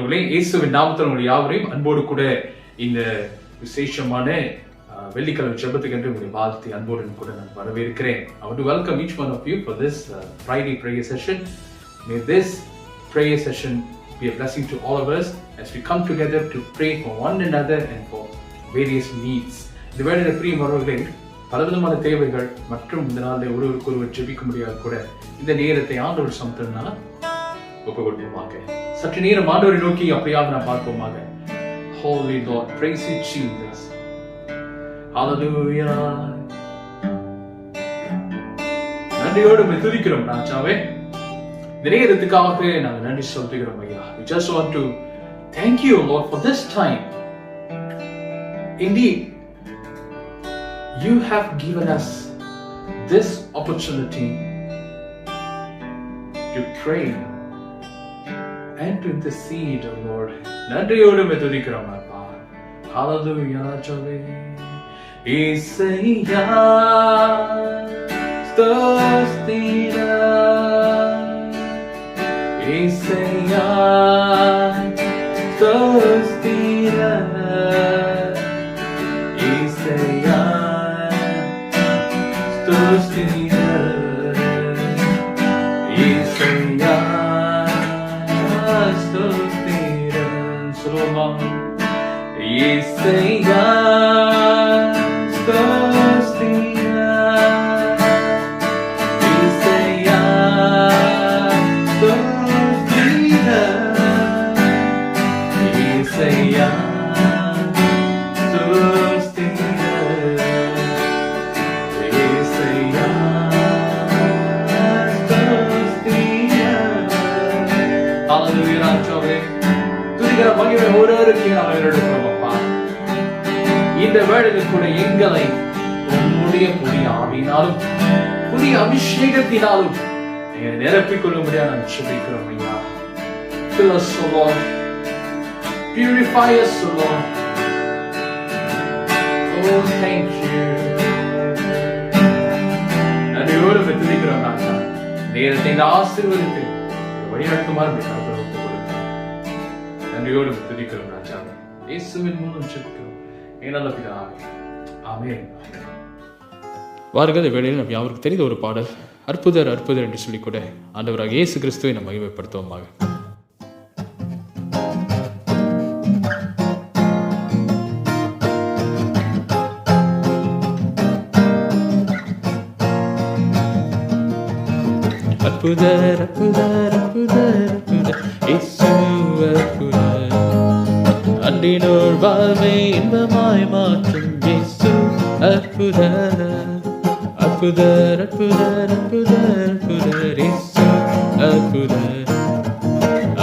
பிரியமானவர்களே, இயேசுவின் நாமத்தில் உங்கள் யாவரையும் அன்போடு கூட இந்த விசேஷமான வெள்ளிக்கிழமை ஜெபத்துக்கென்று உங்களை வாழ்த்தி அன்போடு கூட நான் வரவேற்கிறேன். I want to welcome each one of you for this Friday prayer session. May this prayer session be a blessing to all of us as we come together to pray for one another and for various needs. இந்த வேளையில் பிரியமானவர்களே, பலவிதமான தேவைகள் மற்றும் இந்த நாளில் ஒருவருக்கொருவர் ஜெபிக்க முடியாது கூட இந்த நேரத்தை ஆண்டவர் சமத்தினால் ஒப்பு கொடுப்போமாக. சற்று நேரம் ஆண்டவரை நோக்கி அப்படியாக நாம் பார்ப்போமாக. Holy Lord, praise you Jesus. Hallelujah. நன்றியோடு உம்மை துதிக்கிறோம் ராஜாவே. இந்த நேரத்துக்காக நாங்கள் நன்றி சொல்லுகிறோம் ஐயா. We just want to thank you Lord for this time. Indeed, you have given us this opportunity to pray and to intercede, O Lord. நன்றியோடு உம்மை துதிக்கிறோம் அப்பா. Hallelujah. ஜெபே இயேசுயா ஸ்தோத்திரா இயேசுயா ஸ்தோத்திரா இயேசுயா ஸ்தோத்திரா இயேசுயா ஸ்தோத்திரா சொல்லுமா இயேசுயா இந்த வேளையில் கூட எங்களை உம்முடைய புதிய ஆவியினாலும் புதிய அபிஷேகத்தினாலும் எங்களை நிரப்பிக் கொள்ளும்படியாக நான் ஜெபிக்கிறோம் ஐயா. Fill us, O Lord. Purify us, O Lord. Oh, thank you. நன்றியோடு துதிக்கிறோம் ராஜா. நேரத்தை இந்த ஆசீர்வதித்து வழிநடத்துமாறு நன்றியோடு துதிக்கிறோம் ராஜா. இயேசுவின் மூலம் ஜெபிக்கிறோம் நல்ல பிதாவே. ஆமென். வாருங்கள், வேளையில் நம்ம யாருக்கு தெரிந்த ஒரு பாடல் அற்புதர் அற்புதர் என்று சொல்லிக் கூட ஆண்டவராக இயேசு கிறிஸ்துவை நம்ம மகிமைப்படுத்துவோமாக. அற்புதர் அற்புதர் அற்புதர் அற்புதர் இயேசு அற்புதர், அன்றினோர் வாழ்வை இன்பமாய் மாற்றும் இயேசு அற்புதர். அற்புதர் அற்புதர் அற்புதர் அற்புதர் இயேசு அற்புதர்,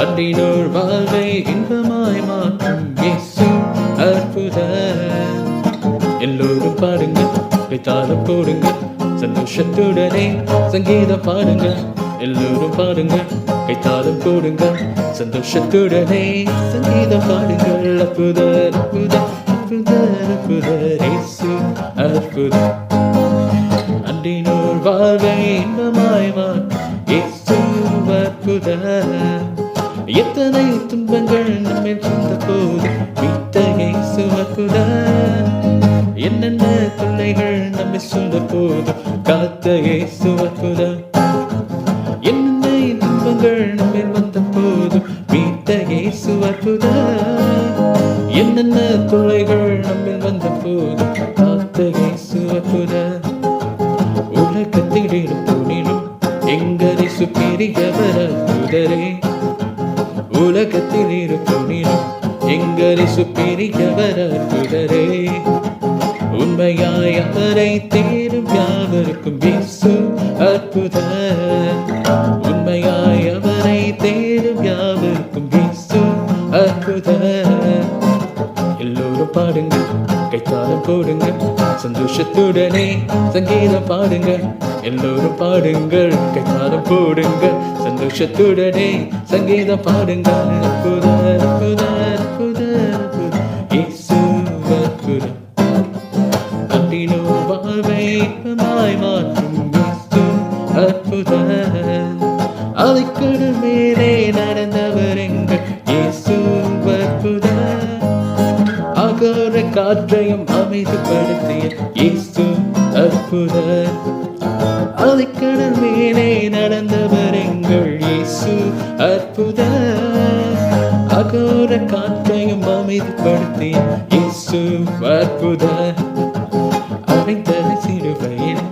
அன்றினோர் வாழ்வை இன்பமாய் மாற்றும் இயேசு அற்புதர். எல்லோரும் பாடுங்க, கைத்தாளம் போடுங்க, சந்தோஷத்துடனே சங்கீதம் பாடுங்க. எல்லோரும் பாடுங்க, கைத்தாளம் போடுங்க, சந்தோஷத்துடனே சங்கீதம் பாடுங்கள். அற்புதர் அற்புதர் அற்புதர் அற்புதர் இயேசு அற்புதர், அன்றினோர் வாழ்வை இன்பமாய் மாற்றும் இயேசு அற்புதர். எத்தனை துன்பங்கள் நம்மை சொந்த போது மீட்ட இயேசு அற்புதர், என்னென்ன தொல்லைகள் நம்மை சொந்த போது காத்த இயேசு அற்புதர். என்னென்ன துன்பங்கள் நம்மை வந்த போது மீட்ட இயேசு அற்புதர், என்னென்ன தொல்லைகள் நம்மை வந்த போது காத்த இயேசு அற்புதர். உலகத்தில் இருப்போனிலும் எங்கள் இயேசு பெரியவர் அற்புதரே, உலகத்தில் இருப்போனிலும் எங்கள் இயேசு பெரியவர் அற்புதரே. உண்மையாய் அவரை தேடும் யாவருக்கும் இயேசு அற்புதர், உண்மையாய் அவரை தேடும் யாவருக்கும் இயேசு அற்புதர். எல்லோரும் பாடுங்க, கைத்தாளம் போடுங்க, சந்தோஷத்துடனே சங்கீதம் பாடுங்க. எல்லோரும் பாடுங்கள், கைத்தாளம் போடுங்க, சந்தோஷத்துடனே சங்கீதம் பாடுங்க. அற்புதர் அற்புதர் அற்புதர் அற்புதர் இயேசு அற்புதர், அன்றினோர் வாழ்வை இன்பமாய் மாற்றும் இயேசு அற்புதர். அலைக்கடல் மேலே நடந்தவர் எங்கள் இயேசு காற்றையும் அமைதிப்படுத்திய இயேசு அற்புதர். அலைக்கடல் மேலே நடந்தவர் எங்கள் இயேசு அற்புதர். அகோர காற்றையும் அமைதிப்படுத்திய இயேசு அற்புதர். அறைந்தர சிறுவையில்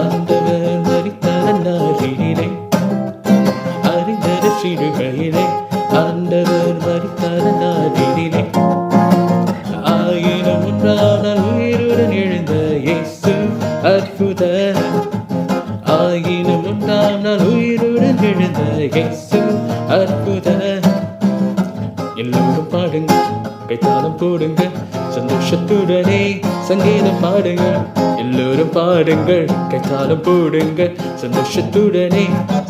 ஆண்டவர் மரித்தார் நாளிலே. அறிந்தர சிறுவையிலே ஆண்டவர் மரித்தார் நாளிலே. ஆயிரம் ஒன்றாம் நாள் உயிருடன் எழுந்த இயேசு அற்புதர். ஆயிரம் ஒன்றாம் நாள் உயிருடன் எழுந்த இயேசு அற்புதர். எல்லோரும் பாடுங்க, கைத்தாளம் போடுங்க, சந்தோஷத்துடனே சங்கீதம் பாடுங்க. எல்லோரும் பாடுங்கள், கைத்தாளம் போடுங்க, சந்தோஷத்துடனே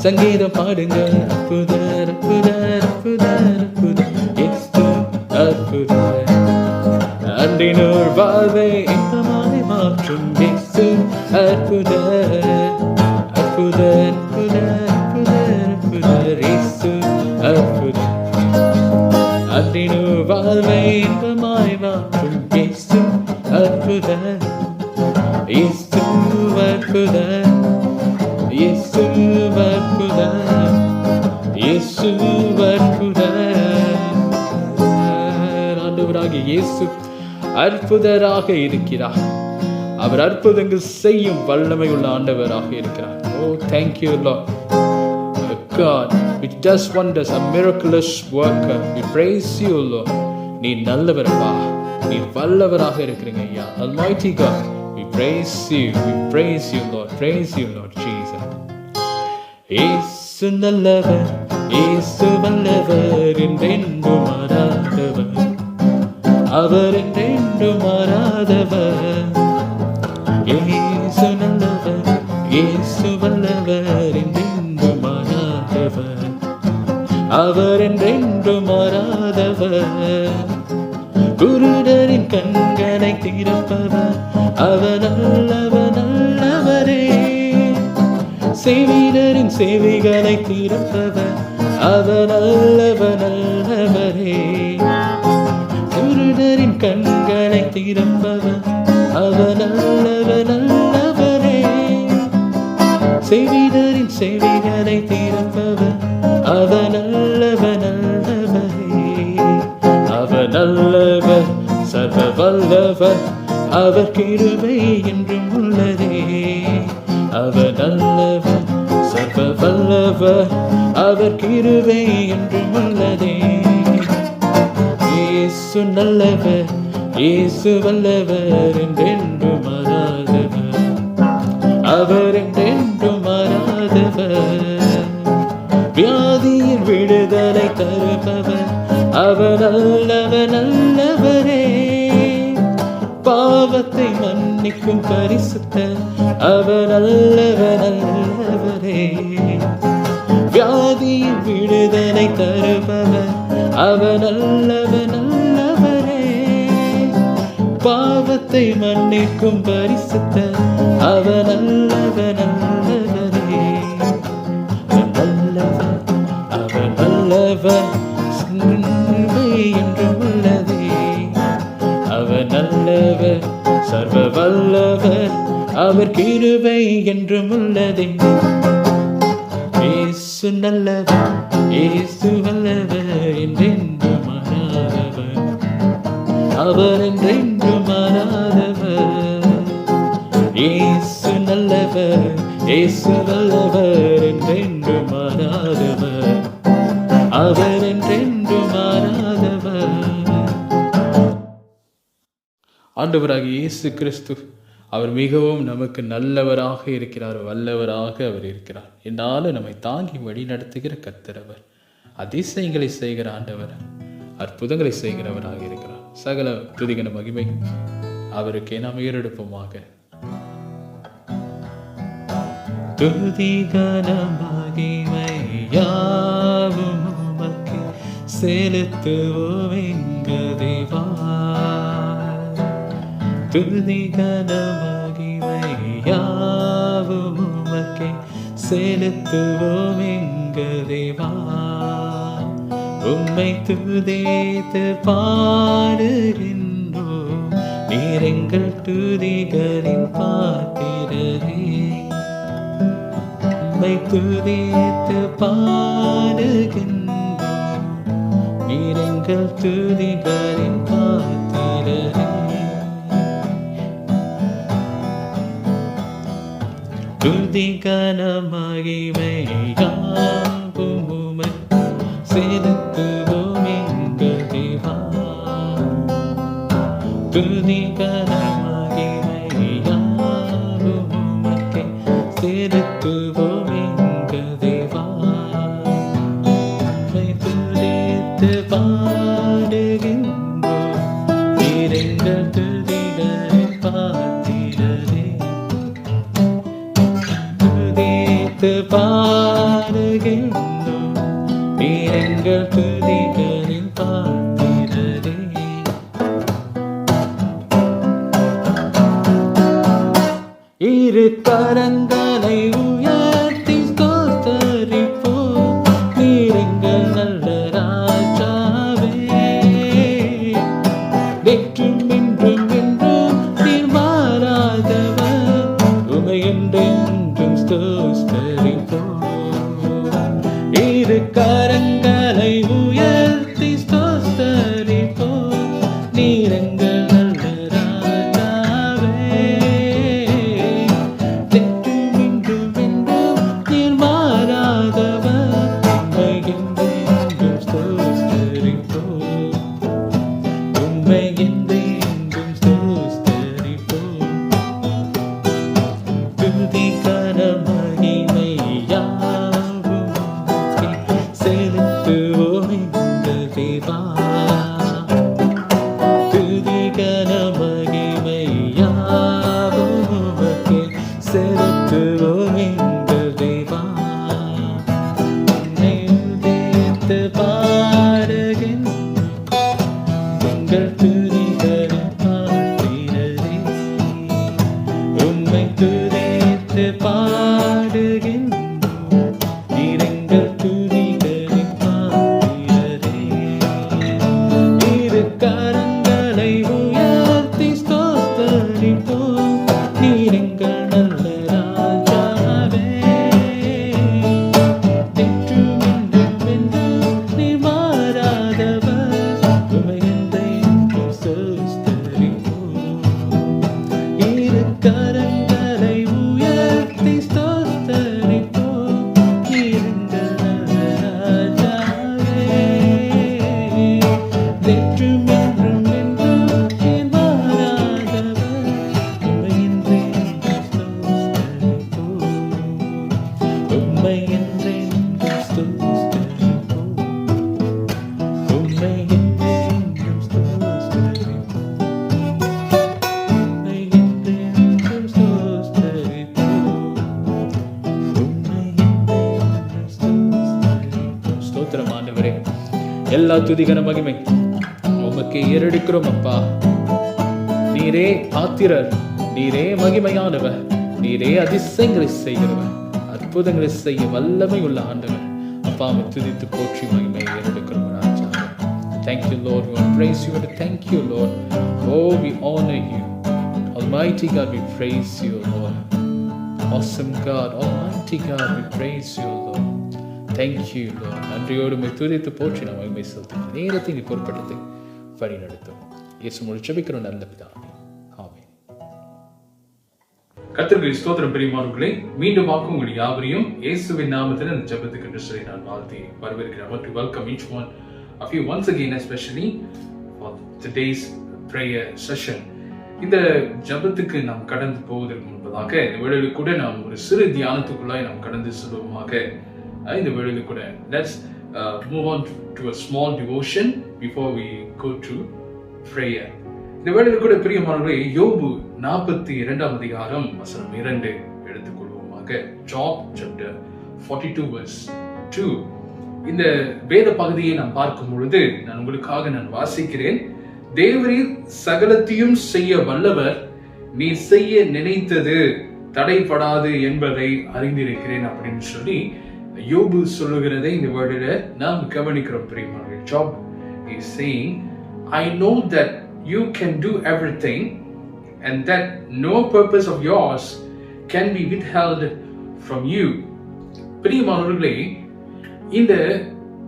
சங்கீதம் பாடுங்க. அற்புதர் அற்புதர் அற்புதர் அற்புதர் இயேசு அற்புதர். அன்றினோர் வாழ்வை இன்பமாய் மாற்றும் இயேசு அற்புதர். அற்புதர் அற்புதர் அற்புதர் அற்புதர் இயேசு அற்புதர். அன்றினோர் வாழ்வை இன்பமாய் மாற்றும் இயேசு அற்புதர். இயேசு அற்புதர். இயேசு அற்புதர். இயேசு அற்புதர். ஆண்டவராகிய இயேசு அற்புதராக இருக்கிறார். அவர் அற்புதங்கள் செய்யும் வல்லமை உள்ள ஆண்டவராக இருக்கிறார். Oh, thank you, Lord. God, which does wonders, a miraculous worker. We praise you, Lord. நீ நல்லவரப்பா, நீ வல்லவராக இருக்கிறீங்க ஐயா. Almighty God, we praise you, Lord. Praise you, Lord Jesus. இயேசு நல்லவர், இயேசு வல்லவர், என்றென்றும் மாறாதவர். அவர் என்றென்றும் மாறாதவர். இயேசு நல்லவர், இயேசு வல்லவர், என்றென்றும் மாறாதவர். அவர் என்றென்றும் மாறாதவர். குருடரின் கண்களை திறப்பவர், அவர் நல்லவர் நல்லவரே. செவிடரின் செவிகளை திறப்பவர், அவர் நல்லவர் நல்லவரே. குருடரின் கண்களை திறப்பவர், அவர் நல்லவர் நல்லவரே. செவிடரின் செவிகளை திறப்பவர், அவர் நல்லவர் நல்லவரே. அவர் நல்லவர் சர்வ வல்லவர், அவர் கிருபை என்றும் உள்ளதே. அவர் நல்லவர் சர்வ வல்லவர், அவர் கிருபை என்றும் உள்ளதே. இயேசு நல்லவர், இயேசு வல்லவர், என்றென்றும் மாறாதவர். அவர் என்றென்றும் மாறாதவர். வியாதியின் விடுதலை தருபவர், அவர் நல்லவர் நல்லவரே. பாவத்தை மன்னிக்கும் பரிசுத்தர், அவர் நல்லவர் நல்லவரே. வியாதியின் விடுதலை தருபவர், அவர் நல்லவர் நல்லவரே. பாவத்தை மன்னிக்கும் பரிசுத்தர், அவர் நல்லவர் நல்லவரே. நல்லவர், அவர் நல்லவர், என்றும் உள்ளதே. அவர் நல்லவர் சர்வ வல்லவர், அவர் கிருபை என்றும் உள்ளதே. இயேசு நல்லவர், இயேசு வல்லவர், என்றென்றும் மாறாதவர். அவர் என்றென்றும் மாறாதவர். இயேசு நல்லவர், இயேசு வல்லவர், என்றென்றும் மாறாதவர். அவர் என்றென்றும் மாறாதவர். ஆண்டவராகிய இயேசு கிறிஸ்து அவர் மிகவும் நமக்கு நல்லவராக இருக்கிறார், வல்லவராக அவர் இருக்கிறார். என்னாலும் நம்மை தாங்கி வழி நடத்துகிற கர்த்தர் அவர். அதிசயங்களை செய்கிற ஆண்டவர், அற்புதங்களை செய்கிறவராக இருக்கிறார். சகல துதிகன மகிமை அவருக்கே நாம் ஏறெடுப்போமாக. துதிகன மகிமை யாவும் உமக்கு செலுத்துவோம் எங்கள் தேவா. துதிகன மகிமை யாவும் உமக்கு செலுத்துவோம் எங்கள் தேவா. உம்மை துதித்து பாடுகின்றோம், நீர் எங்கள் துதிகளின் பாத்திரரே. உம்மை துதித்து பாடுகின்றோம், நீர் எங்கள் துதிகளின் பாத்திரரே. துதி கன மகிமை யாவும் உமக்கு செலுத்துவோம் எங்கள் தேவா. துதி கன மகிமை யாவும் உமக்கு செலுத்துவோம் எங்கள் தேவா. உம்மை துதித்து பாடுகின்றோம், நீர் எங்கள் துதிகளின் பாத்திரரே. பாடுகின்றோம், நீர் எங்கள் துதிகளின் பாத்திரரே. இரு கரங்களை உயர்த்தி ஸ்தோத்தரிப்போம், நீர் எங்கள் நல்ல ராஜாவே. வெற்றும் இன்றும் என்றும் நீர் மாறாதவர், உமை என்றென்றும் ஸ்தோத்தரிப்போம். இரு கரங்களை உயர்த்தி ஸ்தோத்தரிப்போம், நீர் எங்கள் நல்ல ராஜாவே. தெற்றும் இன்றும் என்றும் நீர் மாறாதவர், உம்மை என்றென்றும் ஸ்தோத்தரிப்போம், உம்மை என்றென்றும் ஸ்தோத்தரிப்போம். துதி கன மகிமை யாவும் உமக்கே செலுத்துவோம் எங்கள் தேவா. துதி கன மகிமை யாவும் உமக்கே செலுத்துவோம் எங்கள் தேவா. உம்மை உதித்து பாடுகின்றோம், எங்கள் துதிகளின் பாத்திரரே. உம்மை துதித்து பாடுகின்றோம், நீர் எங்கள் துதிகளின் பாத்திரரே. இரு கரங்களை உயர்த்தி ஸ்தோத்தரிப்போம், நீர் எங்கள் நல்ல ராஜாவே. தெற்றும் இன்றும் என்றும் நீர் மாறாதவர், உம்மை என்றென்றும் ஸ்தோத்தரிப்போம். இரு கரங்களை உயர்த்தி ஸ்தோத்தரிப்போம், நீர் எங்கள் நல்ல ராஜாவே. தெற்றும் இன்றும் என்றும் நீர் மாறாதவர், உம்மை என்றென்றும் ஸ்தோத்தரிப்போம், உம்மை என்றென்றும் ஸ்தோத்தரிப்போம், உம்மை என்றென்றும் ஸ்தோத்தரிப்போம், உம்மை என்றென்றும் ஸ்தோத்தரிப்போம், உம்மை என்றென்றும் ஸ்தோத்தரிப்போம். ஸ்தோத்திரம் ஆண்டவரே, எல்லா துதிகன மகிமை உமக்கு ஏறெடுக்கிறோம் அப்பா. நீரே பாத்திரர், நீரே மகிமையானவர், நீரே அதிசயங்களை செய்கிறவர், அற்புதங்களை செய்ய வல்லமை உள்ள ஆண்டவர் அப்பா. உம்மை துதித்து போற்றி மகிமை ஏறெடுக்கிறோம் ராஜா. Thank you Lord, we praise you and thank you Lord. Oh, we honor you Almighty God, we praise you Lord. Awesome God, Almighty God, we praise you Lord. Thank you Lord. நன்றியோடு உம்மை துதித்து போற்றி நாம் மகிமை செலுத்துகிறோம். நேரத்தை நீ பொறுப்படுத்தி வழி நடத்தும் இயேசு மூலம் ஜெபிக்கிறோம் நல்ல பிதாவே, ஆமென். கர்த்தருக்கு ஸ்தோத்திரம். பிரியமானவர்களே, மீண்டுமாக உங்கள் யாவரையும் இயேசுவின் நாமத்தில் இந்த ஜெபத்துக்கு என்று சொல்லி நான் வாழ்த்தி வரவேற்கிறேன். I want to welcome each one of you once again, especially for today's prayer session. இந்த ஜெபத்துக்கு நாம் கடந்து போவதற்கு முன்பதாக இந்த வேளையில் கூட நாம் ஒரு சிறு தியானத்துக்குள்ளாய் நாம் கடந்து செல்வோமாக. இந்த வேளையில் கூட let's move on to a small devotion before we go to prayer. இந்த வேளையில் கூட பிரியமானவர்களே, யோபு 42 அதிகாரம் வசனம் 2 எடுத்துக்கொள்வோமாக. Job chapter 42 verse 2. இந்த வேத பகுதியை நாம் பார்க்கும் பொழுது நான் உங்களுக்காக நான் வாசிக்கிறேன். தேவரீர் சகலத்தையும் செய்ய வல்லவர், நீ செய்ய நினைத்தது தடைப்படாது என்பதை அறிந்திருக்கிறேன் அப்படின்னு சொல்லி யோபு சொல்லுகிறதை இந்த வேர்டில நாம் கவனிக்கிறோம் பிரியமானவர்களே. Job is saying, I know that you can do everything and that no purpose of yours can be withheld from you. பிரியமானவர்களே, இந்த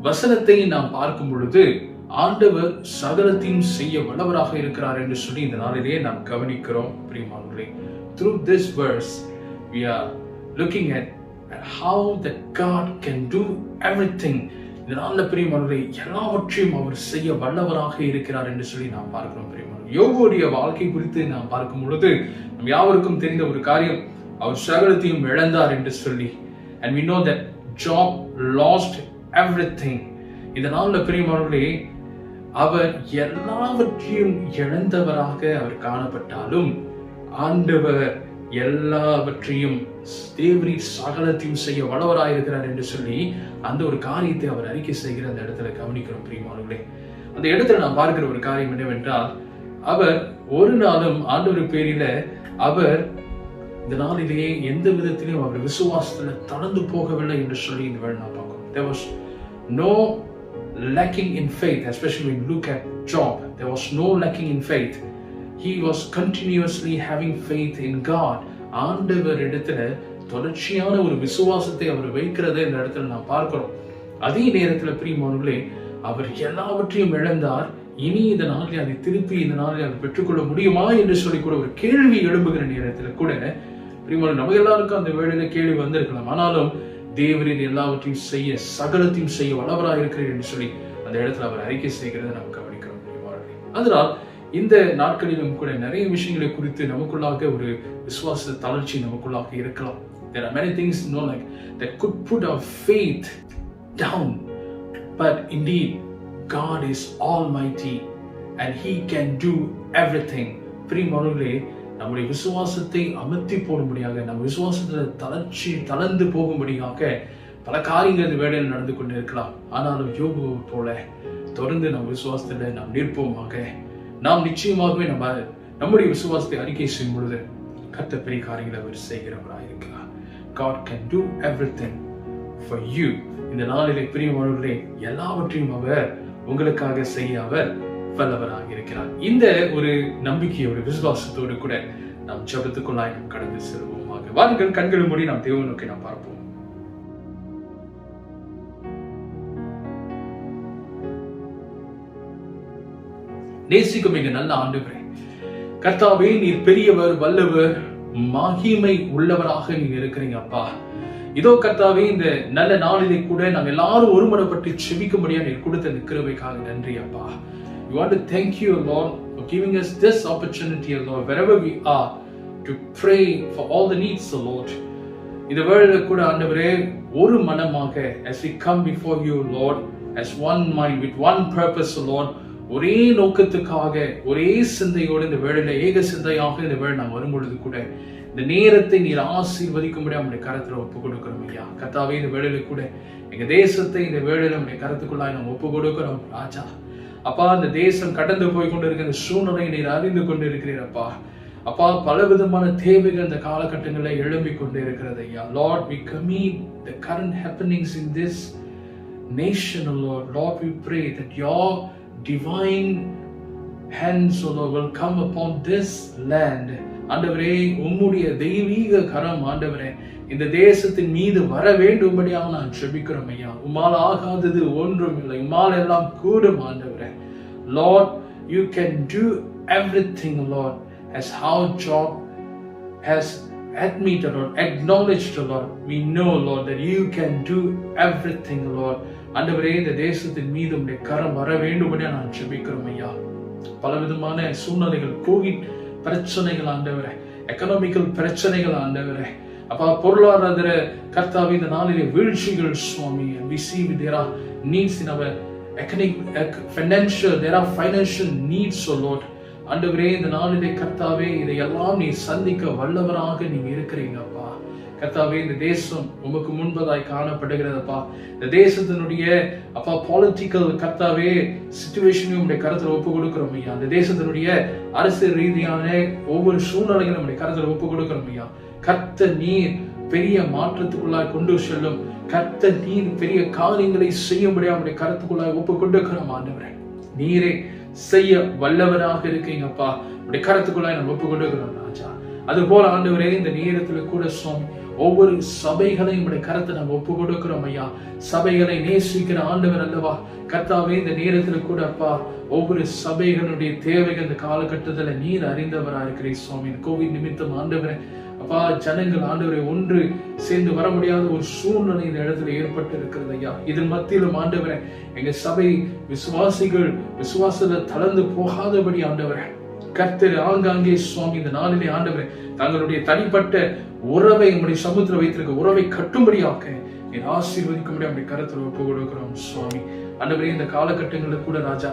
வசனத்தை நாம் பார்க்கும் பொழுது ஆண்டவர் சகலத்தையும் செய்ய வல்லவராக இருக்கிறார் என்று சொல்லி இந்த நாளிலே நாம் கவனிக்கிறோம். பிரியமானவர்களே, through this verse we are looking at how that God can do everything. இந்த நாளில் பிரியமானவர்களே, எல்லாவற்றையும் அவர் செய்ய வல்லவராக இருக்கிறார் என்று சொல்லி நாம் பார்க்கிறோம். பிரியமானவர்களே, யோபுடைய வாழ்க்கை குறித்து நாம் பார்க்கும் பொழுது நம் யாவருக்கும் தெரிந்த ஒரு காரியம், அவர் சகலத்தையும் இழந்தார் என்று சொல்லி. And we know that Job lost everything. இந்த நாளில் பிரியமானவர்களே, அவர் எல்லாவற்றையும் இழந்தவராக அவர் காணப்பட்டாலும் ஆண்டவர் எல்லாவற்றையும் தேவரீர் சகலத்தையும் செய்ய வல்லவராயிருக்கிறார் என்று சொல்லி அந்த ஒரு காரியத்தை அவர் அறிக்கை செய்கிற அந்த இடத்துல கவனிக்கிறோம். பிரியமானவர்களே, அந்த இடத்துல நான் பார்க்கிற ஒரு காரியம் என்னவென்றால், அவர் ஒரு நாளும் ஆண்டவர் பேரில அவர் இந்த நாளிலேயே எந்த விதத்திலும் அவர் விசுவாசத்துல தளர்ந்து போகவில்லை என்று சொல்லி இந்த வேலை நான் பார்க்கிறோம். There was no lacking in faith, especially when you look at Job. There was no lacking in faith. He was continuously having faith in God. ஆண்டவர் இடத்துல தொடர்ச்சியான ஒரு விசுவாசத்தை அவர் வைக்கிறதை இந்த இடத்துல நான் பார்க்கிறோம். அதே நேரத்தில் பிரியமானவர்களே, அவர் எல்லாவற்றையும் இழந்தார். இனி இந்த நாளில் அதை திருப்பி இந்த நாளில் அதை பெற்றுக்கொள்ள முடியுமா என்று சொல்லி கூட ஒரு கேள்வி எழும்புகிற நேரத்தில் கூட பிரியமானவர்களே, நம்ம எல்லாருக்கும் அந்த வேளையில கேள்வி வந்திருக்கலாம். ஆனாலும் தேவரீர் எல்லாவற்றையும் செய்ய சகலத்தையும் செய்ய வல்லவராக இருக்கிறார் என்று சொல்லி அந்த இடத்துல அவர் அறிக்கை செய்கிறதை நாம் கவனிக்கிறோம். அதனால் இந்த நாட்களிலும் கூட நிறைய விஷயங்களை குறித்து நமக்குள்ளாக ஒரு விசுவாச தளர்ச்சி நமக்குள்ளாக இருக்கலாம். There are many things, like that could put our faith down, but indeed God is almighty and he can do everything. பிரியமானவர்களே, நம்முடைய விசுவாசத்தை அமர்த்தி போடும்படியாக, நம்ம விசுவாசத்துல தளர்ந்து போகும்படியாக பல காரியங்கள் இந்த வேளையில் நடந்து கொண்டு இருக்கலாம். ஆனாலும் யோபு போல தொடர்ந்து நம் விசுவாசத்துல நாம் நிற்போமாக. நாம் நிச்சயமாகவே நம்முடைய விசுவாசத்தை அறிக்கை செய்யும் பொழுது கர்த்தர் பெரிய காரியங்களை அவர் செய்கிறவராக இருக்கிறார். God can do everything for you. இந்த நாளிலே பிரியமானவர்களே, எல்லாவற்றையும் அவர் உங்களுக்காக செய்ய அவர் வல்லவராக இருக்கிறார். இந்த ஒரு நம்பிக்கையோட விசுவாசத்தோடு கூட நாம் ஜெபத்துக்குள்ளாய் நாம் கடந்து செல்வோமாக. வாருங்கள், கண்களை மூடி நாம் தேவனை நோக்கி நாம் பார்ப்போம். நேசிக்கும் எங்க நல்ல ஆண்டவரே, கர்த்தாவே, நீர் பெரியவர், வல்லவர், மகிமை உள்ளவராக நீங்க இருக்கிறீங்க அப்பா. இதோ கர்த்தாவே, இந்த நல்ல நாளிலே கூட நாங்க எல்லாரும் ஒருமனப்பட்டு செபிக்கும்படியா நீர் கொடுத்த இந்த கிருபைக்காக நன்றி அப்பா. We want to thank you, Lord, for giving us this opportunity, Lord, wherever we are, to pray for all the needs, Lord. இந்த வேளையில கூட ஆண்டவரே, ஒரு மனமாக as we come before you, Lord, as one mind with one purpose, Lord, ஒரே நோக்கத்துக்காக ஒரே சிந்தையோடு இந்த வேளையில ஏக சிந்தையாக இந்த வேளை நாம் வரும்பொழுது கூட இந்த நேரத்தை நீர் ஆசீர்வதிக்கும்படி நம்முடைய கரத்துல ஒப்பு கொடுக்கிறோம் ஐயா. கர்த்தாவே, இந்த வேளையில கூட எங்க தேசத்தை இந்த வேளையில நம்முடைய கரத்துக்குள்ளாய் நாம் ஒப்பு கொடுக்கிறோம் ராஜா. அப்பா, இந்த தேசம் கடந்து போய் கொண்டு இருக்கிற சூழ்நிலை நீர் அறிந்து கொண்டு இருக்கிறீரப்பா. அப்பா, பல விதமான தேவைகள் இந்த காலகட்டங்களில் எழும்பிக் கொண்டு இருக்கிறது ஐயா. Lord, we commit the current happenings in this nation, Lord. Lord, we pray that your divine hands, Lord, will come upon this land. ஆண்டவரே, உம்முடைய தெய்வீக கரம் ஆண்டவரே இந்த தேசத்தின் மீது வர வேண்டும்படியாக நான் ஜெபிக்கிறோம் ஐயா. உம்மால் ஆகாதது ஒன்றும் இல்லை, உம்மால் எல்லாம் கூடும் ஆண்டவரே. Lord, you can do everything, Lord, as how Job has admitted or acknowledged, Lord. We know, Lord, that you can do everything, Lord. ஆண்டவரே, இந்த தேசத்தின் மீது உம்முடைய கரம் வர வேண்டும்படியாக நான் ஜெபிக்கிறோம் ஐயா. பலவிதமான சூழ்நிலைகள், கோவிட் பிரச்சனைகள் ஆண்டவரே, எக்கனாமிக்கல் பிரச்சனைகள் ஆண்டவரே, அப்பா, பொருளாதார கர்த்தாவே இந்த நாளிலே வீழ்ச்சிகள் சுவாமி. we see there are needs in our economic financial, there are financial needs, so Lord. ஆண்டவரே, இந்த நாளிலே கர்த்தாவே இதையெல்லாம் நீ சந்திக்க வல்லவராக நீங்க இருக்கிறீங்க அப்பா. கர்த்தாவே, இந்த தேசம் உமக்கு முன்பதாய் காணப்படுகிறதப்பா. இந்த தேசத்தினுடைய அப்பா பொலிட்டிக்கல் கர்த்தாவே சிச்சுவேஷனையும் உடைய கருத்துல ஒப்பு கொடுக்கிறோம் ஐயா. இந்த தேசத்தினுடைய அரசியல் ரீதியான ஒவ்வொரு சூழ்நிலைகளும் நம்முடைய கருத்துல ஒப்பு கொடுக்கிறோம் ஐயா. கர்த்தர் நீர் பெரிய மாற்றத்துக்குள்ளாய் கொண்டு செல்லும். கர்த்தர் நீர் பெரிய காரியங்களை செய்யும்படியா நம்முடைய கருத்துக்குள்ளாய் ஒப்பு கொடுக்கிறோம் ஆண்டவரே. நீரே செய்ய வல்லவராக இருக்கீங்கப்பா. உடைய கருத்துக்குள்ளாய் நம்ம ஒப்பு கொடுக்கிறோம் ராஜா. அது போல ஆண்டவரே இந்த நேரத்துல கூட சுவாமி ஒவ்வொரு சபைகளையும் உடைய கருத்தை நம்ம ஒப்பு கொடுக்கிறோம் ஐயா. சபைகளை நேசிக்கிற ஆண்டவர் அல்லவா கர்த்தாவே, இந்த நேரத்துல கூட அப்பா ஒவ்வொரு சபைகளுடைய தேவைகள் இந்த காலகட்டத்துல நீர் அறிந்தவரா இருக்கிறீர் சுவாமி. கோவிட் நிமித்தம் ஆண்டவரே அப்பா ஜனங்கள் ஆண்டவரை ஒன்று சேர்ந்து வர முடியாத ஒரு சூழ்நிலை இந்த இடத்துல ஏற்பட்டு இருக்கிறது ஐயா. இதன் மத்தியிலும் ஆண்டவரே எங்க சபை விசுவாசிகள் விசுவாசத்தை தளர்ந்து போகாதபடி ஆண்டவரே கர்த்தர் ஆங்காங்கே சுவாமி இந்த நாளிலே ஆண்டவரே தங்களுடைய தனிப்பட்ட உறவை உங்களுடைய சமுத்திர வைத்திருக்க உறவை கட்டும்படியாக்க என் ஆசீர்வதிக்கும்படி அப்படி கருத்துல ஒப்பு கொடுக்கிறோம் சுவாமி. ஆண்டவரே இந்த காலகட்டங்களில் கூட ராஜா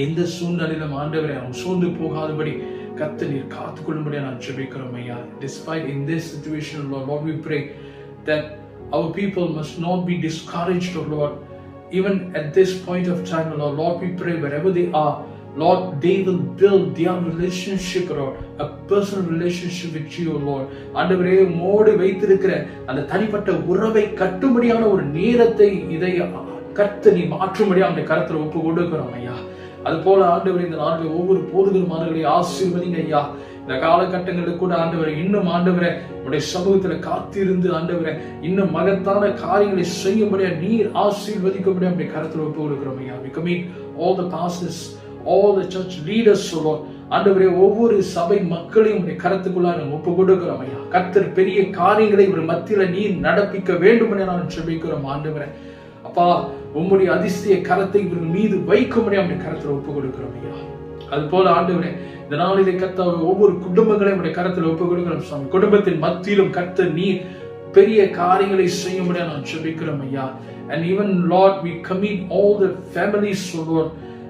எந்த சூழ்நிலையிலும் ஆண்டவரே அவன் சோர்ந்து போகாதபடி கர்த்தர் நீர் காத்துக்கொள்ளும்படியா நான் ஜெபிக்கிறோம் ஐயா. Despite in this situation, Lord, we pray that our people must not be discouraged, Lord. Even at this point of time, Lord, we pray wherever they are, Lord, they will build their relationship, Lord, a personal relationship with you, Lord. ஆண்டவரே mode வைத்திருக்கிற அந்த தனிப்பட்ட உறவை கட்டும்படியான ஒரு நேரத்தை இதை கர்த்தர் நீ மாற்றும்படியா அந்த கருத்துல ஒப்பு கொடுக்கிறோம் ஐயா. அது போல ஆண்டவரே இந்த நாளில் ஒவ்வொரு போதுகள்மார்களை ஆசீர்வதிங்க ஐயா. இந்த காலகட்டங்களுக்கு கூட ஆண்டவரை இன்னும் ஆண்டவரை உடைய சமூகத்துல காத்திருந்து ஆண்டவரை இன்னும் மகத்தான காரியங்களை செய்யும்படியா நீர் ஆசீர்வதிக்கும்படியா அப்படி கருத்துல ஒப்பு கொடுக்கிறோம் ஐயா. We commit all the pastors, all the church leaders, Lord. ஆண்டவரே ஒவ்வொரு சபை மக்களையும் உடைய கருத்துக்குள்ள நம்ம ஒப்பு கொடுக்கிறோம் ஐயா. கர்த்தர் பெரிய காரியங்களை ஒரு மத்தியில நீர் நடப்பிக்க வேண்டும் என நான் ஜெபிக்கிறோம் ஆண்டவரே. அப்பா உம்முடைய அதிசய கரத்தை இவர்கள் மீது வைக்கும்படி அவனுடைய கரத்துல ஒப்பு கொடுக்கிறோம் ஐயா. அது போல ஆண்டவரே இந்த நாளிலே கர்த்தாவே ஒவ்வொரு குடும்பங்களையும் உடைய கரத்துல ஒப்பு கொடுக்கிறோம் சுவாமி. குடும்பத்தின் மத்தியிலும் கர்த்தர் நீர் பெரிய காரியங்களை செய்யும்படியா நான் ஜெபிக்கிறோம் ஐயா. And even Lord, we commit all the families, so Lord,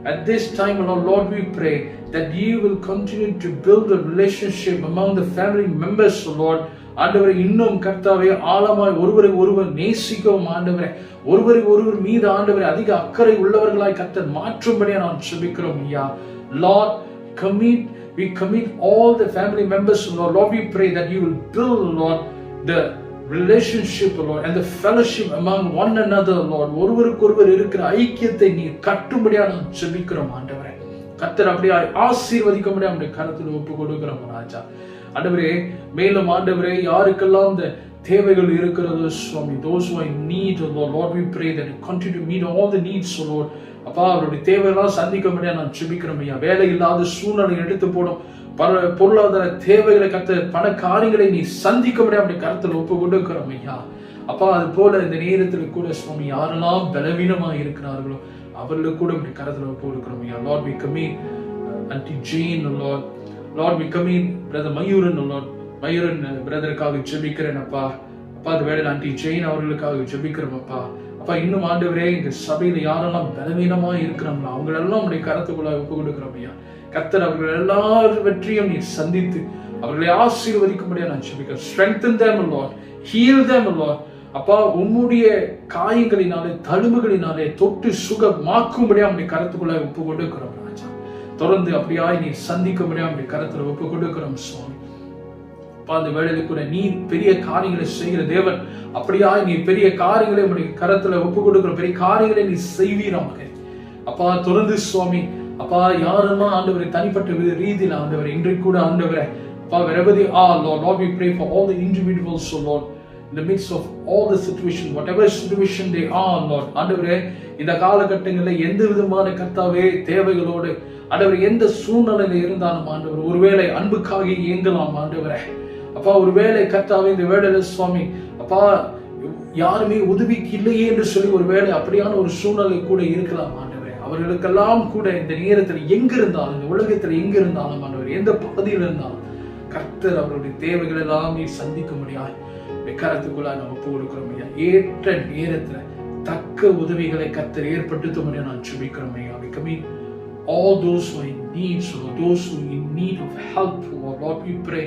at this time, Lord, we pray that you will continue to build a relationship among the family members, so Lord. ஆண்டவரை இன்னும் கர்த்தாவே ஆழமாய் ஒருவரை ஒருவர் நேசிக்கவும் ஆண்டவரை ஒருவரை ஒருவர் மீது ஆண்டவரை அதிக அக்கறை உள்ளவர்களாய் கர்த்தர் மாற்றும்படியா நான் ஜெபிக்கிறோம் ஐயா. Lord, we commit all the family members, Lord. Lord, we pray that you will build, Lord, the relationship, Lord, and the fellowship among one another, Lord. ஒருவருக்கு ஒருவர் இருக்கிற ஐக்கியத்தை நீ கட்டும்படியா நான் ஜெபிக்கிறோம் ஆண்டவரை. கர்த்தர் அப்படியே ஆசீர்வதிக்கும்படியா நம்முடைய கரத்தில் ஒப்பு கொடுக்கிறோம் ராஜா. ஆண்டவரே மேலும் ஆண்டவரே யாருக்கெல்லாம் இந்த தேவைகள் இருக்கிறதோ சுவாமி, those who are in need, Lord, we pray that you continue to meet all the needs, Lord. அப்பா அவருடைய தேவையெல்லாம் சந்திக்கும்படியா நான் ஜெபிக்கிறோம் ஐயா. வேலை இல்லாத சூழ்நிலை எடுத்து போடும் பொருளாதார தேவைகளை கர்த்தர் பண காரியங்களை நீ சந்திக்கும்படியா அப்படி கருத்தில் ஒப்பு கொடுக்கிறோம் ஐயா. அப்பா அது போல இந்த நேரத்தில் கூட சுவாமி யாரெல்லாம் பலவீனமா இருக்கிறார்களோ அவர்களுக்கு கூட இப்படி கருத்தில் ஒப்பு கொடுக்கிறோம் ஐயா. Lord, we commit Auntie Jane, Lord, we commit Brother Mayuran, Lord. Mayuran பிரதருக்காக ஜெபிக்கிறேன் அப்பா. அப்பா அது வேளையில் Auntie Jane அவர்களுக்காக ஜெபிக்கிறோம் அப்பா. அப்பா இன்னும் ஆண்டவரே இந்த சபையில யாரெல்லாம் பலவீனமா இருக்கிறாங்களோ அவங்களெல்லாம் உடைய கருத்துக்குள்ள ஒப்பு கொடுக்கிறோம் ஐயா. கர்த்தர் அவர்கள் எல்லாவற்றையும் நீ சந்தித்து அவர்களை ஆசீர்வதிக்கும்படியா நான் ஜெபிக்கிறேன். Strengthen them, Lord. Heal them, Lord. அப்பா உம்முடைய காயங்களினாலே தழும்புகளினாலே தொட்டு சுகமாக்கும்படியா உடைய கருத்துக்குள்ள ஒப்பு கொடுக்கிறோம் ராஜா. தொடர்ந்து அப்படியாய் நீ சந்திக்கும்படியா உடைய கருத்துல ஒப்பு கொடுக்கிறோம் சுவாமி. அந்த வேளையில கூட நீ பெரிய காரியங்களை செய்கிற தேவன், அப்படியாய் நீ பெரிய காரியங்களை உடைய கருத்துல ஒப்பு கொடுக்கிற பெரிய காரியங்களை நீ செய்வீராக அப்பா. தொடர்ந்து சுவாமி அப்பா யாரெல்லாம் ஆண்டவரை தனிப்பட்ட ரீதியில் ஆண்டவரை இன்றைக்கு கூட ஆண்டவரை அப்பா wherever they are, Lord, we pray for all the individuals, so Lord, in the midst of all the situation, whatever situation they are, Lord. ஆண்டவரே இந்த காலகட்டங்களில் எந்த விதமான கர்த்தாவே தேவைகளோடு ஆண்டவர் எந்த சூழ்நிலையில இருந்தாலும் ஆண்டவர் ஒருவேளை அன்புக்காக இயங்கலாம் ஆண்டவரே. அப்பா ஒருவேளை கர்த்தாவே இந்த வேளையில சுவாமி அப்பா யாருமே உதவிக்கு இல்லையே என்று சொல்லி ஒருவேளை அப்படியான ஒரு சூழ்நிலை கூட இருக்கலாம் ஆண்டவரே. அவர்களுக்கெல்லாம் கூட இந்த நேரத்தில் எங்க இருந்தாலும் இந்த உலகத்தில் எங்க இருந்தாலும் ஆண்டவர் எந்த பகுதியில் இருந்தாலும் கர்த்தர் அவருடைய தேவைகள் எல்லாம் நீ சந்திக்க முடியாது கருத்துக்குள்ள நம்ம ஒப்பு கொடுக்கிறோம் ஐயா. ஏற்ற நேரத்துல தக்க உதவிகளை கர்த்தர் ஏற்படுத்த முடியாது நான் ஜெபிக்கிறோம் ஐயா. We commit all those who are in need, so those who are in need of help, Lord, we pray.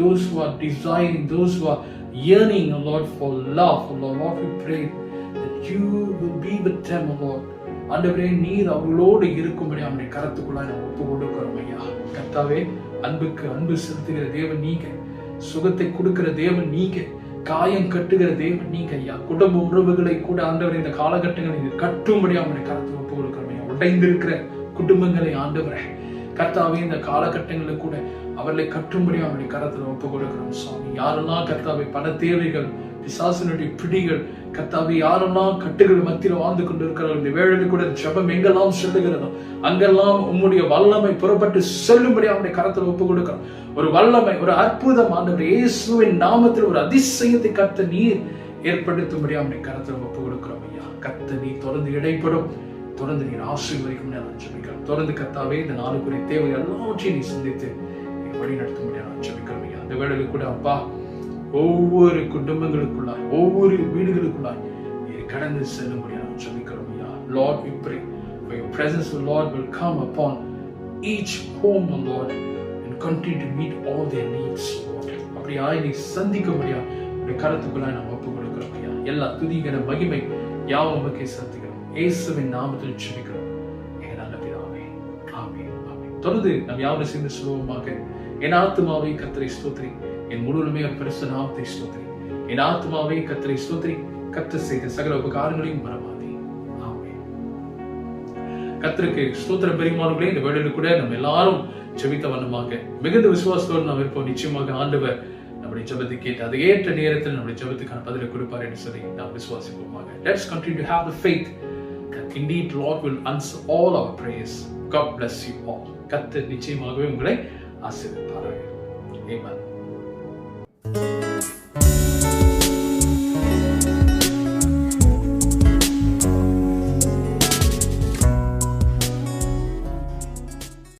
Those who are desiring, those who are yearning, Lord, for love, Lord, we pray that you will be with them, Lord. ஆண்டவரே நீர் அவர்களோடு இருக்கும்படி அவருடைய கருத்துக்குள்ள நம்ம ஒப்பு கொடுக்கிறோம் ஐயா. கர்த்தாவே அன்புக்கு அன்பு செலுத்துகிற தேவன் நீங்க, சுகத்தை கொடுக்கிற தேவன் நீங்க, காயம் கட்டுகிற தேவன் நீங்க ஐயா. குடும்ப உறவுகளை கூட ஆண்டவரை இந்த காலகட்டங்களில் கட்டும்படி அவருடைய கருத்து ஒப்பு கொடுக்கிறோம் ஐயா. உடைந்திருக்கிற குடும்பங்களை ஆண்டவரை கர்த்தாவே இந்த காலகட்டங்களில் கூட அவர்களை கட்டும்படி அவருடைய கரத்துல ஒப்பு கொடுக்கிறோம் சுவாமி. யாரெல்லாம் கர்த்தாவே பண தேவைகள், பிசாசினுடைய பிடிகள், கர்த்தாவே யாரெல்லாம் கட்டுகள் மத்தியில் வாழ்ந்து கொண்டிருக்கிறார்கள், இந்த வேளையில் கூட ஜெபம் எங்கெல்லாம் செல்லுகிறதோ அங்கெல்லாம் உம்முடைய வல்லமை புறப்பட்டு செல்லும்படி அவருடைய கரத்துல ஒப்பு கொடுக்கிறோம். ஒரு வல்லமை, ஒரு அற்புதம் ஆண்டவர் இயேசுவின் நாமத்தில் ஒரு அதிசயத்தை கர்த்த நீர் ஏற்படுத்தும்படி அவருடைய கரத்துல ஒப்பு கொடுக்கிறோம் ஐயா. கர்த்த நீர் தொடர்ந்து இடைப்படும், தொடர்ந்து நீர் ஆசீர்வதிக்கும் நான் ஜெபிக்கிறோம். தொடர்ந்து கர்த்தாவே இந்த நாளுக்குரிய தேவை எல்லாவற்றையும் நீ சந்தித்து வழி நடத்தும்படி நான் ஜெபிக்கிறோம் ஐயா. இந்த வேளையில் கூட அப்பா ஒவ்வொரு குடும்பங்களுக்குள்ளாய், ஒவ்வொரு வீடுகளுக்குள்ளாய் நீர் கடந்து செல்லும்படி நான் ஜெபிக்கிறோம் ஐயா. Lord, we pray for your presence, O Lord, will come upon each home, O Lord, and continue to meet all their needs, Lord. அப்படியாய் நீ சந்திக்கும்படியா உடைய கரத்துக்குள்ளாய் நாம் ஒப்பு கொடுக்கிறோம் ஐயா. எல்லா துதிகர மகிமை யாவும் உமக்கே செலுத்துகிறோம். இயேசுவின் நாமத்தில் ஜெபிக்கிறோம் என் நல்ல பிதாவே. ஆமென், ஆமென். தொடர்ந்து நாம் யாவரும் சேர்ந்து சொல்லுவோமாக. என் ஆத்துமாவே கர்த்தரை ஸ்தோத்திரி, என் முழுவதுமே அவர் பரிசுத்த நாமத்தை ஸ்தோத்திரி. என் ஆத்துமாவே கர்த்தரை ஸ்தோத்திரி, கர்த்தர் செய்த சகல உபகாரங்களையும் மறவாதே. ஆமென். கர்த்தருக்கு ஸ்தோத்திரம் பெருமானங்களே. இந்த வேளையில் கூட நம்ம எல்லாரும் ஜெபித்த வண்ணமாக மிகுந்த விசுவாசத்தோடு நாம் இருப்போம். நிச்சயமாக ஆண்டவர் நம்முடைய ஜெபத்தை கேட்டு அது ஏற்ற நேரத்தில் நம்முடைய ஜெபத்துக்கான பதிலை கொடுப்பார் என்று சொல்லி நாம் விசுவாசிப்போமாக. Let's continue to have the faith that indeed Lord will answer all our prayers. God bless you all. கர்த்தர் நிச்சயமாகவே உங்களை ஆசீர்வதிப்பாராக. Amen.